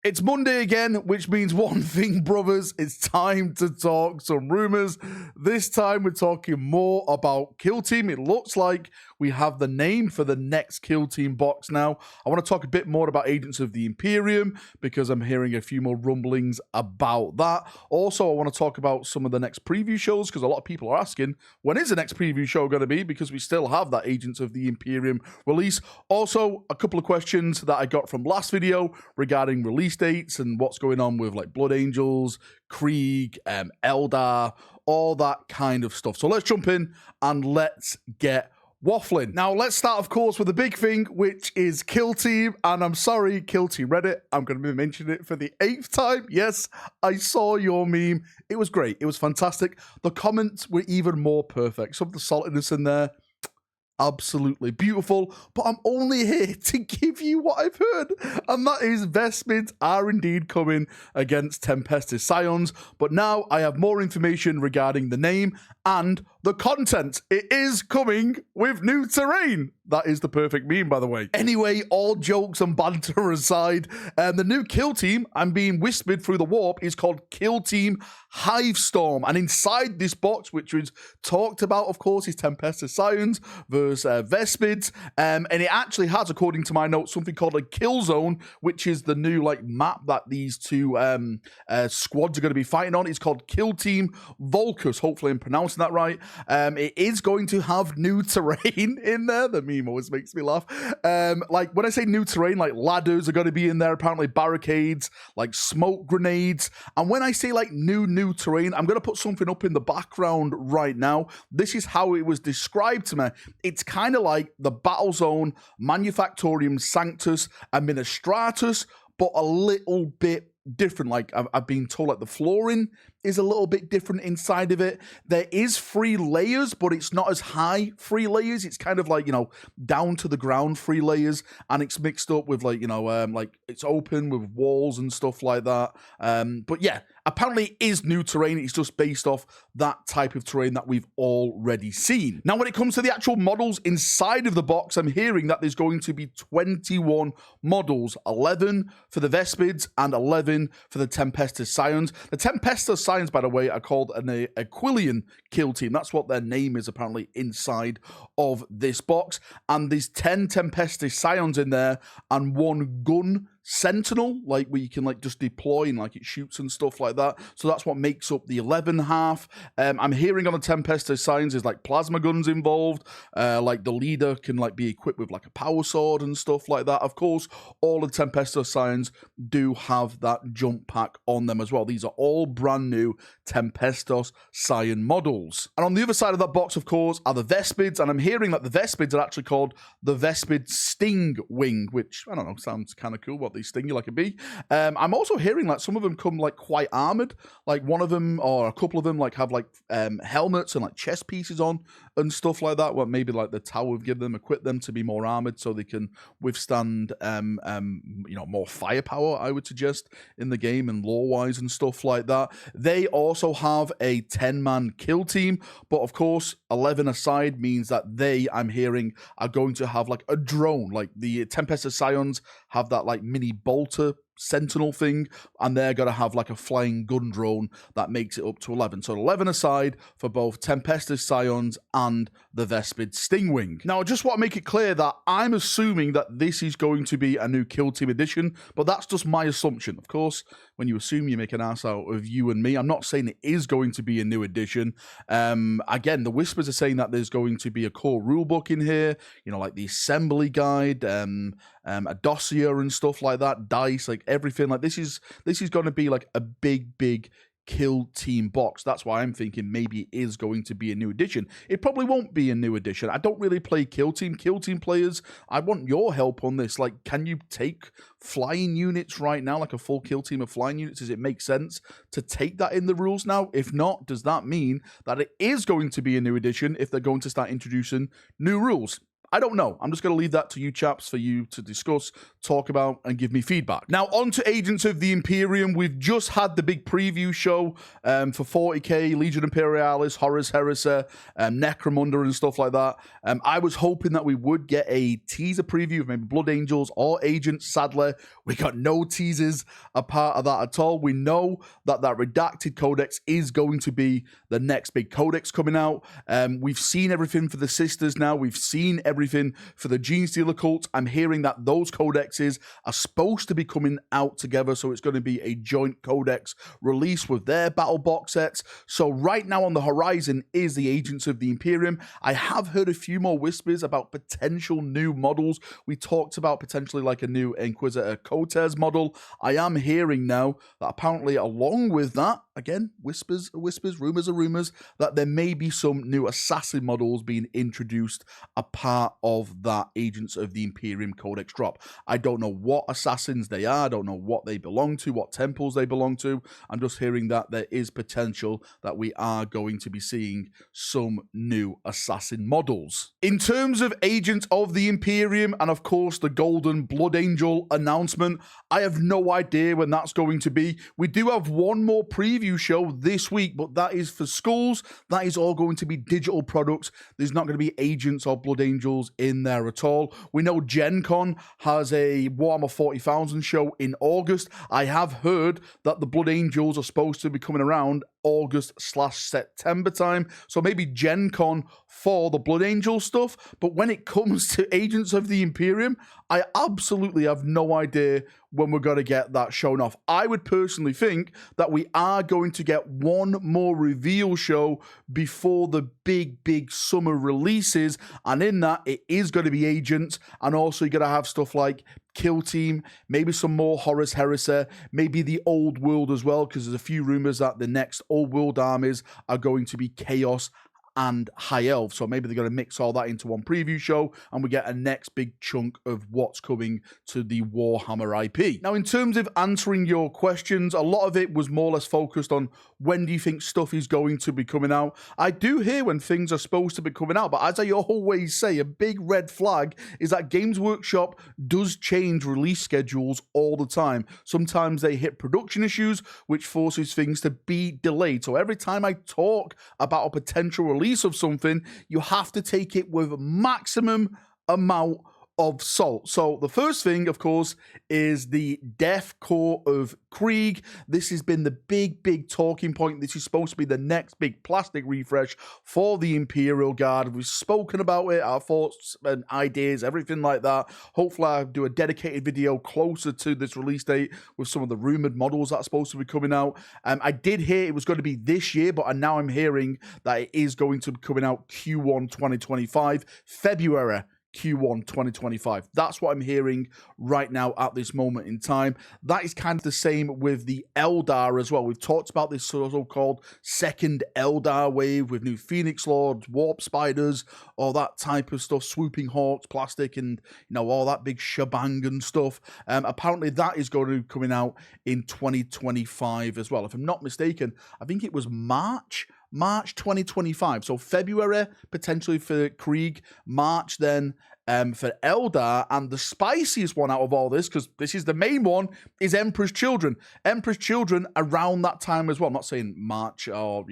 It's Monday again, which means one thing, brothers. It's time to talk some rumors. This time we're talking more about Kill Team. It looks like we have the name for the next Kill Team box now. I want to talk a bit more about Agents of the Imperium because I'm hearing a few more rumblings about that. Also, I want to talk about some of the next preview shows because a lot of people are asking, when is the next preview show going to be? Because we still have that Agents of the Imperium release. Also, a couple of questions that I got from last video regarding release dates and what's going on with like Blood Angels, Krieg, Eldar, all that kind of stuff. So let's jump in and let's get waffling. Now, let's start, of course, with the big thing, which is Kill Team. And I'm sorry, Kill Team Reddit, I'm going to be mentioning it for the 8th time. Yes, I saw your meme. It was great. It was fantastic. The comments were even more perfect. Some of the saltiness in there, absolutely beautiful, but I'm only here to give you what I've heard, and that is Vespids are indeed coming against Tempestus Scions, but now I have more information regarding the name and the content. It is coming with new terrain. That is the perfect meme, by the way. Anyway, all jokes and banter aside, the new Kill Team, I'm being whispered through the warp, is called Kill Team Hivestorm. And inside this box, which was talked about, of course, is Tempestus Scions versus Vespids. And it actually has, according to my notes, something called a kill zone, which is the new like map that these two squads are going to be fighting on. It's called Kill Team Volcus. Hopefully I'm pronouncing that right. It is going to have new terrain in there. The meme always makes me laugh. Like when I say new terrain, like ladders are going to be in there, apparently barricades, like smoke grenades. And when I say like new terrain, I'm going to put something up in the background right now. This is how it was described to me. It's kind of like the Battle Zone, Manufactorium Sanctus, Administratus, but a little bit different. Like I've been told, like the flooring is a little bit different inside of it. There is 3 layers, but it's not as high 3 layers. It's kind of like, you know, down to the ground 3 layers, and it's mixed up with like, you know, like it's open with walls and stuff like that. But yeah, apparently it is new terrain. It's just based off that type of terrain that we've already seen. Now, when it comes to the actual models inside of the box, I'm hearing that there's going to be 21 models, 11 for the Vespids and 11 for the Tempestus Scions. The Tempestus Scions, by the way, are called an Aquilian Kill Team. That's what their name is apparently inside of this box. And there's 10 Tempestus Scions in there and 1 gun Sentinel, like where you can like just deploy and like it shoots and stuff like that. So that's what makes up the 11 half. I'm hearing on the Tempestus Scions is like plasma guns involved. Like the leader can like be equipped with like a power sword and stuff like that. Of course, all the Tempestus Scions do have that jump pack on them as well. These are all brand new Tempestus Scion models. And on the other side of that box, of course, are the Vespids. And I'm hearing that the Vespids are actually called the Vespid Sting Wing, which, I don't know, sounds kind of cool. What they sting you like a bee. I'm also hearing like some of them come like quite armored. Like one of them or a couple of them like have like helmets and like chest pieces on and stuff like that. Well, maybe like the tower would give them, equip them to be more armored so they can withstand you know, more firepower, I would suggest, in the game and lore wise and stuff like that. They also have a 10-man kill team, but of course 11 aside means that they, I'm hearing, are going to have like a drone. Like the Tempestus Scions have that like mini bolter sentinel thing, and they're going to have like a flying gun drone that makes it up to 11. So 11 aside for both Tempestus Scions and the Vespid Stingwing. Now, I just want to make it clear that I'm assuming that this is going to be a new Kill Team edition, but that's just my assumption. Of course, when you assume, you make an ass out of you and me. I'm not saying it is going to be a new edition. Again, the whispers are saying that there's going to be a core rulebook in here, you know, like the assembly guide, a dossier and stuff like that, dice, like everything. Like this is going to be like a big Kill Team box. That's why I'm thinking maybe it is going to be a new edition. It probably won't be a new edition. I don't really play Kill Team. Kill Team players, I want your help on this. Like, can you take flying units right now, like a full Kill Team of flying units? Does it make sense to take that in the rules now? If not, does that mean that it is going to be a new edition if they're going to start introducing new rules? I don't know. I'm just going to leave that to you chaps for you to discuss, talk about, and give me feedback. Now, on to Agents of the Imperium. We've just had the big preview show for 40k, Legion Imperialis, Horus Heresy, Necromunda, and stuff like that. I was hoping that we would get a teaser preview of maybe Blood Angels or Agents. Sadly, we got no teasers a part of that at all. We know that that Redacted Codex is going to be the next big codex coming out. We've seen everything for the Sisters now. We've seen everything for the Gene Stealer cult. I'm hearing that those codexes are supposed to be coming out together, so it's going to be a joint codex release with their battle box sets. So right now on the horizon is the Agents of the Imperium. I have heard a few more whispers about potential new models. We talked about potentially like a new Inquisitor Cortez model. I am hearing now that apparently along with that, again, whispers are whispers, rumors are rumors, that there may be some new assassin models being introduced a part of that Agents of the Imperium Codex drop. I don't know what assassins they are. I don't know what they belong to, what temples they belong to. I'm just hearing that there is potential that we are going to be seeing some new assassin models. In terms of Agents of the Imperium and, of course, the Golden Blood Angel announcement, I have no idea when that's going to be. We do have one more preview show this week, but that is for schools. That is all going to be digital products. There's not going to be Agents or Blood Angels in there at all. We know Gen Con has a Warhammer 40,000 show in August. I have heard that the Blood Angels are supposed to be coming around August/September time. So maybe Gen Con for the Blood Angel stuff. But when it comes to Agents of the Imperium, I absolutely have no idea when we're going to get that shown off. I would personally think that we are going to get one more reveal show before the big summer releases. And in that, it is going to be Agents. And also you're going to have stuff like Kill Team, maybe some more Horus Heresy, maybe the Old World as well, because there's a few rumors that the next Old World armies are going to be Chaos and High Elf. So maybe they're going to mix all that into one preview show and we get a next big chunk of what's coming to the Warhammer IP. Now, in terms of answering your questions, a lot of it was more or less focused on when do you think stuff is going to be coming out. I do hear when things are supposed to be coming out, but as I always say, a big red flag is that Games Workshop does change release schedules all the time. Sometimes they hit production issues, which forces things to be delayed. So every time I talk about a potential release of something, you have to take it with maximum amount of salt. So the first thing, of course, is the Death Core of Krieg. This has been the big talking point. This is supposed to be the next big plastic refresh for the Imperial Guard. We've spoken about it, our thoughts and ideas, everything like that. Hopefully I'll do a dedicated video closer to this release date with some of the rumored models that are supposed to be coming out. I did hear it was going to be this year, but now I'm hearing that it is going to be coming out Q1 2025, February Q1 2025. That's what I'm hearing right now at this moment in time. That is kind of the same with the Eldar as well. We've talked about this so-called second Eldar wave with new Phoenix Lords, Warp Spiders, all that type of stuff, Swooping Hawks, plastic, and all that big shebang and stuff. Apparently that is going to be coming out in 2025 as well. If I'm not mistaken, I think it was March 2025. So February potentially for Krieg, March then for Eldar, and the spiciest one out of all this, because this is the main one, is Emperor's Children. Emperor's Children around that time as well. I'm not saying March or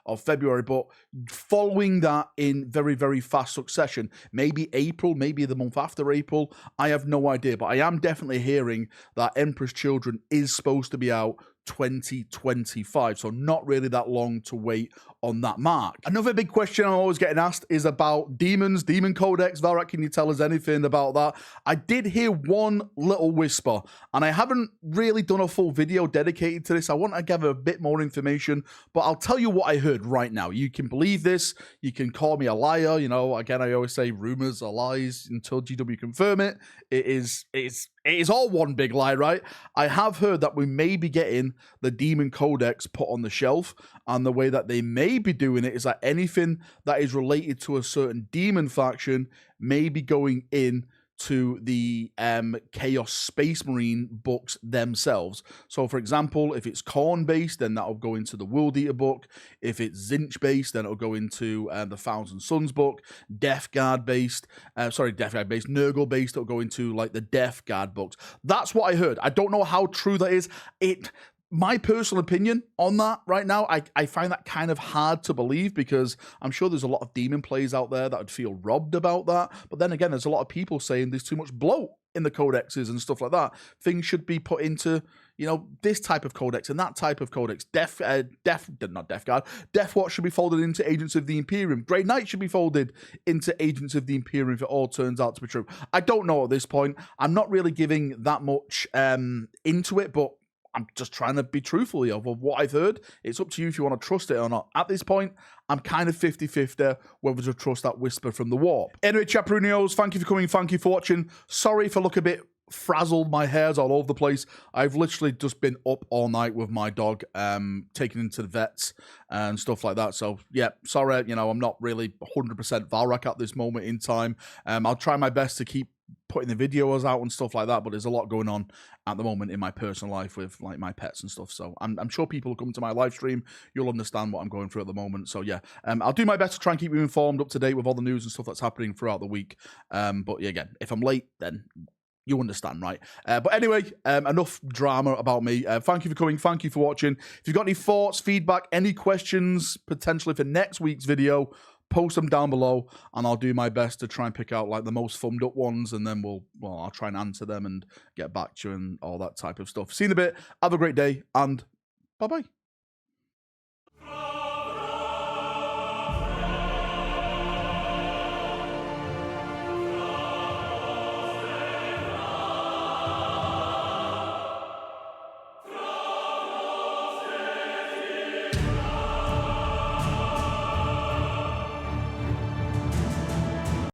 or February, but following that in very fast succession. Maybe April, maybe the month after April. I have no idea, but I am definitely hearing that Emperor's Children is supposed to be out 2025, so not really that long to wait on that mark. Another big question I'm always getting asked is about demons, Demon Codex. Valrak, can you tell us anything about that? I did hear one little whisper, and I haven't really done a full video dedicated to this. I want to give a bit more information, but I'll tell you what I heard right now. You can believe this, you can call me a liar, again, I always say rumors are lies until GW confirm it. It is all one big lie, right? I have heard that we may be getting the Demon Codex put on the shelf, and the way that they may be doing it is that anything that is related to a certain demon faction may be going in to the Chaos Space Marine books themselves. So, for example, if it's Khorne based, then that'll go into the World Eater book. If it's Zinch based, then it'll go into the Thousand Suns book. Death Guard based, Nurgle based, it'll go into like the Death Guard books. That's what I heard. I don't know how true that is. My personal opinion on that right now, I find that kind of hard to believe, because I'm sure there's a lot of demon players out there that would feel robbed about that. But then again, there's a lot of people saying there's too much bloat in the codexes and stuff like that. Things should be put into, you know, this type of codex and that type of codex. Death Watch should be folded into Agents of the Imperium. Grey Knight should be folded into Agents of the Imperium if it all turns out to be true. I don't know at this point. I'm not really giving that much into it, but I'm just trying to be truthful of what I've heard. It's up to you if you want to trust it or not. At this point, I'm kind of 50-50 whether to trust that whisper from the warp. Anyway, Chaprunios, thank you for coming. Thank you for watching. Sorry if I look a bit frazzled. My hair's all over the place. I've literally just been up all night with my dog, taking him to the vets and stuff like that. So, yeah, sorry. You know, I'm not really 100% Valrak at this moment in time. I'll try my best to keep putting the videos out and stuff like that, but there's a lot going on at the moment in my personal life with like my pets and stuff. So I'm sure people will come to my live stream. You'll understand what I'm going through at the moment. So yeah, I'll do my best to try and keep you informed, up to date with all the news and stuff that's happening throughout the week. But yeah, again, if I'm late, then you understand, right? But anyway, enough drama about me. Thank you for coming. Thank you for watching. If you've got any thoughts, feedback, any questions, potentially for next week's video, post them down below, and I'll do my best to try and pick out like the most thumbed up ones, and then I'll try and answer them and get back to you and all that type of stuff. See you in a bit. Have a great day, and bye-bye.